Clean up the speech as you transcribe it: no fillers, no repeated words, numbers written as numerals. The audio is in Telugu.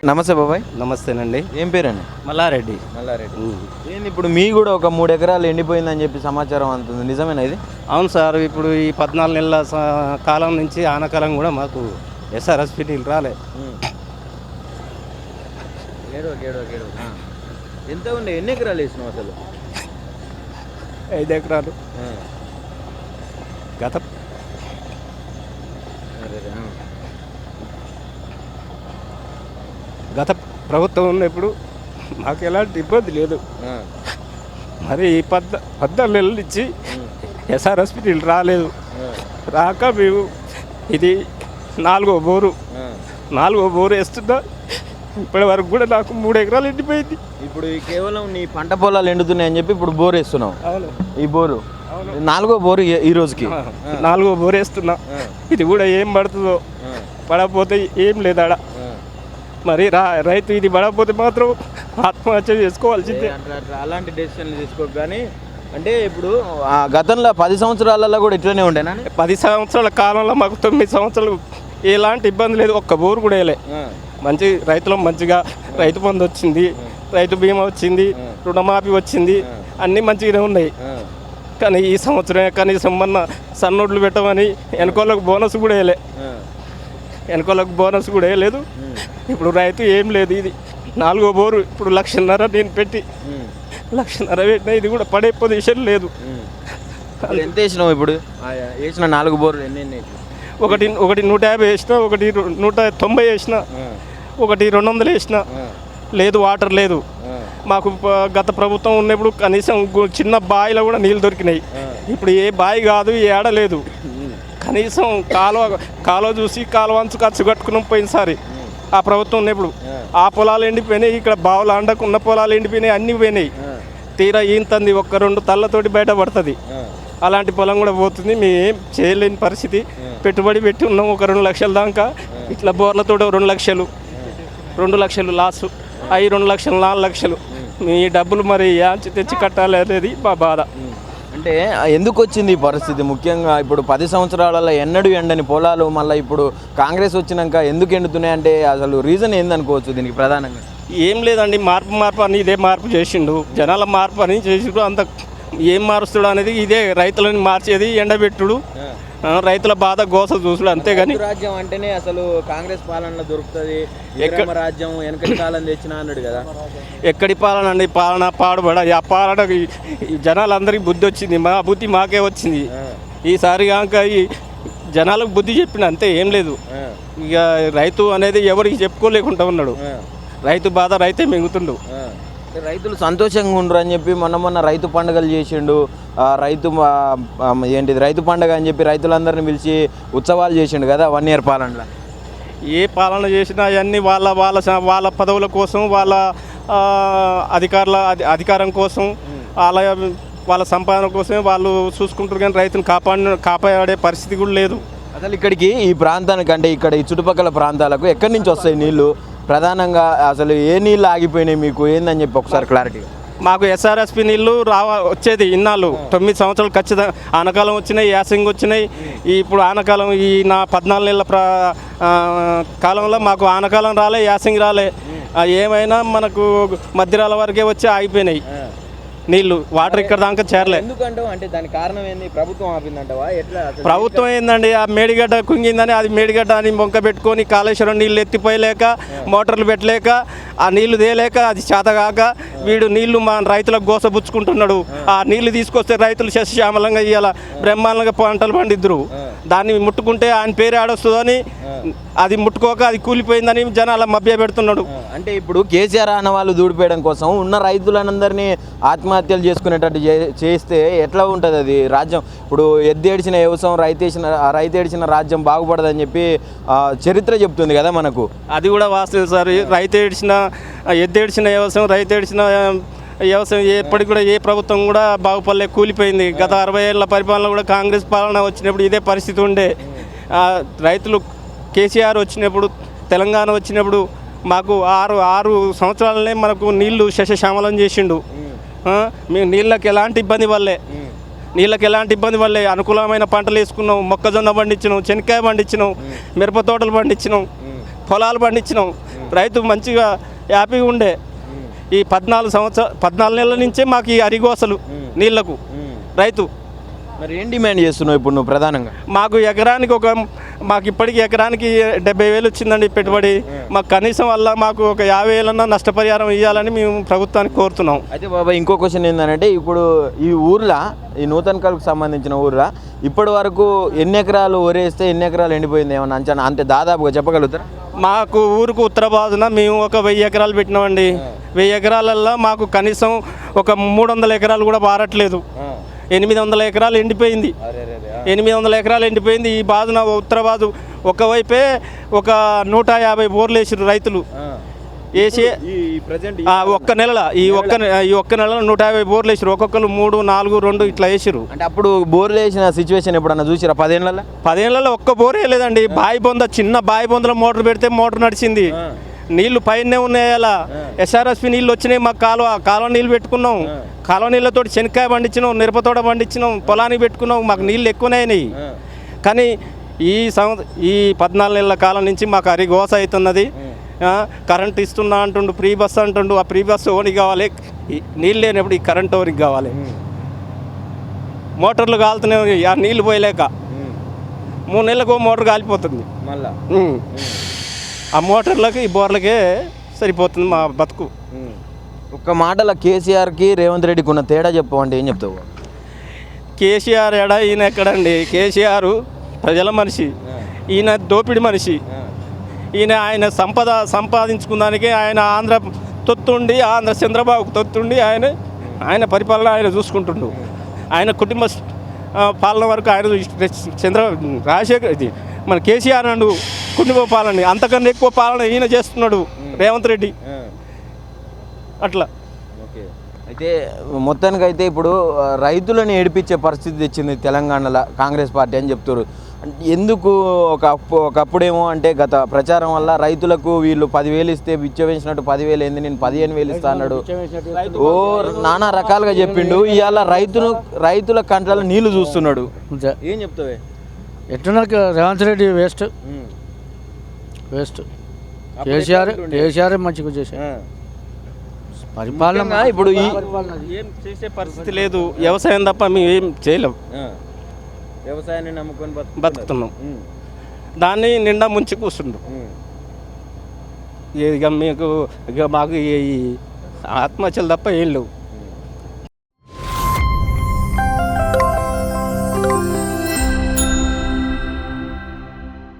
నమస్తే బాబాయ్. నమస్తేనండి. ఏం పేరండి? మల్లారెడ్డి. ఏంది ఇప్పుడు మీ కూడా ఒక 3 ఎకరాలు ఎండిపోయిందని చెప్పి సమాచారం అందుతుంది, నిజమేనా ఇది? అవును సార్, ఇప్పుడు ఈ 14 నెలల కాలం నుంచి ఆనకాలం కూడా మాకు ఎస్ఆర్ఎస్పీ నీళ్ళు రాలే. ఎంత ఉండే, ఎన్ని ఎకరాలు వేసినావు అసలు? 5 ఎకరాలు. గత గత ప్రభుత్వం ఉన్నప్పుడు మాకు ఎలాంటి ఇబ్బంది లేదు. మరి ఈ 14 నెలలు ఇచ్చి ఎస్ఆర్ఎస్పీ నీళ్ళు రాలేదు. రాక మేము ఇది 4వ బోరు వేస్తున్నా. ఇప్పటి వరకు కూడా నాకు 3 ఎకరాలు ఎండిపోయింది. ఇప్పుడు కేవలం నీ పంట పొలాలు ఎండుతున్నాయని చెప్పి ఇప్పుడు బోర్ వేస్తున్నావు. అవును, ఈ బోరు 4వ బోరు ఈ రోజుకి. 4వ బోరు వేస్తున్నా. ఇది కూడా ఏం పడుతుందో, పడకపోతే ఏం లేదాడ. మరి రైతు ఇది పడకపోతే మాత్రం ఆత్మహత్య చేసుకోవాల్సిందే. అలాంటి డెసిషన్లు తీసుకోక. కానీ అంటే ఇప్పుడు గతంలో 10 సంవత్సరాలలో కూడా ఇట్లనే ఉండేనా? 10 సంవత్సరాల కాలంలో మాకు 9 సంవత్సరాలు ఎలాంటి ఇబ్బంది లేదు. ఒక్క బోరు కూడా వేయలే. మంచి రైతులం, మంచిగా రైతు బంధు వచ్చింది, రైతు బీమా వచ్చింది, రుణమాఫీ వచ్చింది, అన్నీ మంచిగానే ఉన్నాయి. కానీ ఈ సంవత్సరం కనీసం మొన్న సన్నోడ్లు పెట్టమని వెనకోళ్ళకు బోనస్ కూడా వేయలేదు. ఇప్పుడు రైతు ఏం లేదు. ఇది 4వ బోరు. ఇప్పుడు 1,50,000 నేను పెట్టి 1,50,000 పెట్టినా ఇది కూడా పడే పొజిషన్ లేదు. ఎంత వేసినావు ఇప్పుడు? వేసిన 4 బోర్లు ఎన్ని? ఒకటి 150 వేసిన, ఒకటి 190 వేసిన, ఒకటి 200 వేసిన. లేదు, వాటర్ లేదు. మాకు గత ప్రభుత్వం ఉన్నప్పుడు కనీసం చిన్న బావిలో కూడా నీళ్ళు దొరికినాయి. ఇప్పుడు ఏ బావి కాదు, ఏ ఏడ లేదు. కనీసం కాలువ చూసి కాలువ అంచు ఖర్చు కట్టుకున్నాం పోయినసారి ఆ ప్రభుత్వం ఉన్నప్పుడు. ఆ పొలాలు ఎండిపోయినాయి, ఇక్కడ బావులు అండకున్న పొలాలు ఎండిపోయినాయి, అన్నీ పోయినాయి. తీరా ఈంతంది 1-2 తళ్ళతోటి బయటపడుతుంది. అలాంటి పొలం కూడా పోతుంది. మేము ఏం చేయలేని పరిస్థితి. పెట్టుబడి పెట్టి ఉన్నాం ఒక 2 లక్షల దాకా. ఇట్లా బోర్లతో 2 లక్షలు లాసు. అవి 2 లక్షలు, 4 లక్షలు. మీ డబ్బులు మరి తెచ్చి కట్టాలి అనేది మా బాధ. అంటే ఎందుకు వచ్చింది ఈ పరిస్థితి? ముఖ్యంగా ఇప్పుడు 10 సంవత్సరాలలో ఎన్నడూ ఎండని పొలాలు మళ్ళీ ఇప్పుడు కాంగ్రెస్ వచ్చినాక ఎందుకు ఎండుతున్నాయి అంటే అసలు రీజన్ ఏందనుకోవచ్చు దీనికి ప్రధానంగా? ఏం లేదండి, మార్పు అని ఇదే మార్పు చేసిండు. జనాల మార్పు అని చేసిండు. అంత ఏం మారుస్తాడు అనేది ఇదే. రైతులని మార్చేది ఎండబెట్టుడు, రైతుల బాధ గోస చూసుడు, అంతేగాని రాజ్యం అంటేనే అసలు కాంగ్రెస్ పాలనలో దొరుకుతుంది. రాజ్యం వెనకటి కాలం తెచ్చినా అన్నాడు కదా. ఎక్కడి పాలన అండి? పాలన పాడుబడ. ఆ పాలన జనాలందరికీ బుద్ధి వచ్చింది. మా బుద్ధి మాకే వచ్చింది. ఈసారి కాక ఈ జనాలకు బుద్ధి చెప్పిన, అంతే, ఏం లేదు. ఇక రైతు అనేది ఎవరికి చెప్పుకోలేకుండా ఉన్నాడు. రైతు బాధ రైతే మింగుతుండు. రైతులు సంతోషంగా ఉండరు అని చెప్పి మొన్న రైతు పండుగలు చేసిండు. రైతు పండుగ అని చెప్పి రైతులందరినీ పిలిచి ఉత్సవాలు చేసిండు కదా 1 ఇయర్ పాలనలో. ఏ పాలన చేసినా అవన్నీ వాళ్ళ పదవుల కోసం, వాళ్ళ అధికారం కోసం, వాళ్ళ సంపాదన కోసమే వాళ్ళు చూసుకుంటారు. కానీ రైతును కాపాడే పరిస్థితి కూడా లేదు. అసలు ఇక్కడికి ఈ ప్రాంతానికి అంటే ఇక్కడ ఈ చుట్టుపక్కల ప్రాంతాలకు ఎక్కడి నుంచి వస్తాయి నీళ్లు? ప్రధానంగా అసలు ఏ నీళ్ళు ఆగిపోయినాయి మీకు ఏందని చెప్పి ఒకసారి క్లారిటీ. మాకు ఎస్ఆర్ఎస్పీ నీళ్ళు వచ్చేది ఇన్నాళ్ళు 9 సంవత్సరాలు ఖచ్చితంగా. ఆనకాలం వచ్చినాయి, యాసంగి వచ్చినాయి. ఇప్పుడు ఆనకాలం ఈ 14 నెలల కాలంలో మాకు ఆనకాలం రాలే, యాసంగి రాలే. ఏమైనా మనకు మధ్యరాల వరకే వచ్చి ఆగిపోయినాయి నీళ్లు. వాటర్ ఇక్కడ దాకా చేరలే. ఎందుకంటే అంటే దానికి కారణం ఏంది? ప్రభుత్వం ఆపిందంటవా? ఎట్లా? ప్రభుత్వం ఏందండి, ఆ మేడిగడ్డ కుంగిందని అది మేడిగడ్డ అని మొక్క పెట్టుకొని కాళేశ్వరం నీళ్ళు ఎత్తిపోయలేక, మోటార్లు పెట్టలేక, ఆ నీళ్లు తేలేక, అది చేతగాక వీడు నీళ్లు మా రైతులకు గోసబుచ్చుకుంటున్నాడు. ఆ నీళ్లు తీసుకొస్తే రైతులు సస్యశ్యామలంగా ఇవాళ బ్రహ్మాండంగా పంటలు పండిద్దరు. దాన్ని ముట్టుకుంటే ఆయన పేరు ఆడొస్తుందని అది ముట్టుకోక అది కూలిపోయిందని జనాల మభ్య పెడుతున్నాడు. అంటే ఇప్పుడు కేసీఆర్ అన్న వాళ్ళు దూడిపోయడం కోసం ఉన్న రైతులందరినీ ఆత్మహత్యలు చేసుకునేటట్టు చేస్తే ఎట్లా ఉంటుంది అది రాజ్యం? ఇప్పుడు ఎద్దేడిచిన వ్యవసాయం, రైతు ఏడిచిన రాజ్యం బాగుపడదని చెప్పి చరిత్ర చెప్తుంది కదా మనకు. అది కూడా వాస్తవం సార్. ఎద్దేడిచిన వ్యవసాయం, రైతు ఏడిచిన వ్యవసాయం ఎప్పటికి కూడా ఏ ప్రభుత్వం కూడా బాగుపడలే, కూలిపోయింది. గత 60 ఏళ్ళ పరిపాలన కూడా కాంగ్రెస్ పాలన వచ్చినప్పుడు ఇదే పరిస్థితి ఉండే. రైతులు కేసీఆర్ వచ్చినప్పుడు, తెలంగాణ వచ్చినప్పుడు మాకు 6 సంవత్సరాలనే మనకు నీళ్లు సస్యశ్యామలం చేసిండు. మేము నీళ్ళకి ఎలాంటి ఇబ్బంది పడలే. అనుకూలమైన పంటలు వేసుకున్నాం. మొక్కజొన్న పండించినాం, శనక్కాయ పండించినాం, మిరప తోటలు పండించినాం, పొలాలు పండించినాం. రైతు మంచిగా హ్యాపీగా ఉండే. ఈ 14 నెలల నుంచే మాకు ఈ అరిగోసలు నీళ్లకు రైతు. మరి ఏం డిమాండ్ చేస్తున్నావు ఇప్పుడు నువ్వు ప్రధానంగా? మాకు ఇప్పటికి ఎకరానికి 70,000 వచ్చిందండి పెట్టుబడి. మాకు కనీసం వల్ల మాకు ఒక 50,000 నష్టపరిహారం ఇవ్వాలని మేము ప్రభుత్వానికి కోరుతున్నాం. అయితే బాబా ఇంకో క్వశ్చన్ ఏంటంటే, ఇప్పుడు ఈ ఊర్లో, ఈ నూతనకల్కు సంబంధించిన ఊర్లో ఇప్పటి వరకు ఎన్ని ఎకరాలు వరేస్తే ఎన్ని ఎకరాలు ఎండిపోయింది ఏమన్నా అంచనా అంతే దాదాపుగా చెప్పగలుగుతారా? మాకు ఊరుకు ఉత్తర బాజున మేము ఒక 1000 ఎకరాలు పెట్టినామండి. 1000 ఎకరాలల్లో మాకు కనీసం ఒక 300 ఎకరాలు కూడా బారట్లేదు. 800 ఎకరాలు ఎండిపోయింది. 800 ఎకరాలు ఎండిపోయింది. ఈ బాజున ఉత్తర బాజు ఒకవైపే ఒక 150 బోర్లు వేసారు రైతులు వేసి ఒక్క నెలలో ఈ ఒక్క నెలలో 150 బోర్లు వేసారు. ఒక్కొక్కరు 3, 4, 2 ఇట్లా వేసారు. అంటే అప్పుడు బోర్లు వేసిన సిచ్యువేషన్ ఎప్పుడన్నా చూసిరా? 10 ఏళ్ళలో ఒక్క బోర్ వేయలేదండి. చిన్న బాయి బొందలో మోటార్ పెడితే మోటార్ నడిచింది. నీళ్లు పైనే ఉన్నాయి. అలా ఎస్ఆర్ఎస్పి నీళ్ళు వచ్చినాయి. మాకు కాలువ నీళ్ళు పెట్టుకున్నాం. కాలువ నీళ్ళతో శనక్కాయ పండించినాం, మిరపతోట పండించినాం, పొలానికి పెట్టుకున్నాం. మాకు నీళ్ళు ఎక్కువనే అయినాయి. కానీ ఈ 14 నెలల కాలం నుంచి మాకు అరిగోస అవుతున్నది. కరెంట్ ఇస్తున్నా అంటుండు, ఫ్రీ బస్ అంటుండు. ఆ ఫ్రీ బస్సు ఓనికి కావాలి, నీళ్ళు లేనప్పుడు ఈ కరెంట్ ఓనికి కావాలి. మోటార్లు కాలుతున్నాయి, ఆ నీళ్ళు పోయలేక 3 నెలలకు మోటార్ కాలిపోతుంది. మళ్ళీ ఆ మోటార్లకి ఈ బోర్లకే సరిపోతుంది మా బతుకు. ఒక్క మాటలో కేసీఆర్కి రేవంత్ రెడ్డికి ఉన్న తేడా చెప్పమంటే ఏం చెప్తావు? కేసీఆర్ ఈయన ఎక్కడండి? కేసీఆర్ ప్రజల మనిషి, ఈయన దోపిడి మనిషి. ఆయన సంపాదించుకున్నానికి ఆయన ఆంధ్ర తొత్తుండి, ఆంధ్ర చంద్రబాబుకు తొత్తుండి ఆయన పరిపాలన ఆయన చూసుకుంటుండు. ఆయన కుటుంబ పాలన వరకు ఆయన రాజశేఖర్ మన కేసీఆర్ అండు కుటుంబ పాలన, అంతకన్నా ఎక్కువ పాలన ఈయన చేస్తున్నాడు రేవంత్ రెడ్డి. అట్లా అయితే మొత్తానికైతే ఇప్పుడు రైతులను ఏడిపించే పరిస్థితి తెచ్చింది తెలంగాణలో కాంగ్రెస్ పార్టీ అని చెప్తారు. ఎందుకు? ఒకప్పుడేమో అంటే గత ప్రచారం వల్ల రైతులకు వీళ్ళు 10,000 ఇస్తే బిచ్చవేసినట్టు 10,000 ఏంది, నేను 15,000 ఇస్తా అన్నాడు. ఓ నానా రకాలుగా చెప్పిండు. ఇవాళ రైతుల కంట్లలో నీళ్లు చూస్తున్నాడు. ఏం చెప్తావే? ఎట్టున్నారు రేవంత్ రెడ్డి వేస్ట్. కేసీఆర్ మంచిగా చేశారు పరిపాలన. ఇప్పుడు ఏం చేసే పరిస్థితి లేదు. వ్యవసాయం తప్ప మేము ఏం చేయలేం. వ్యవసాయాన్ని నమ్ముకొని బతుకుతున్నాం. దాన్ని నిండా ముంచి కూర్చుండు. ఇక మాకు ఈ ఆత్మహత్యలు తప్ప ఏం లేవు.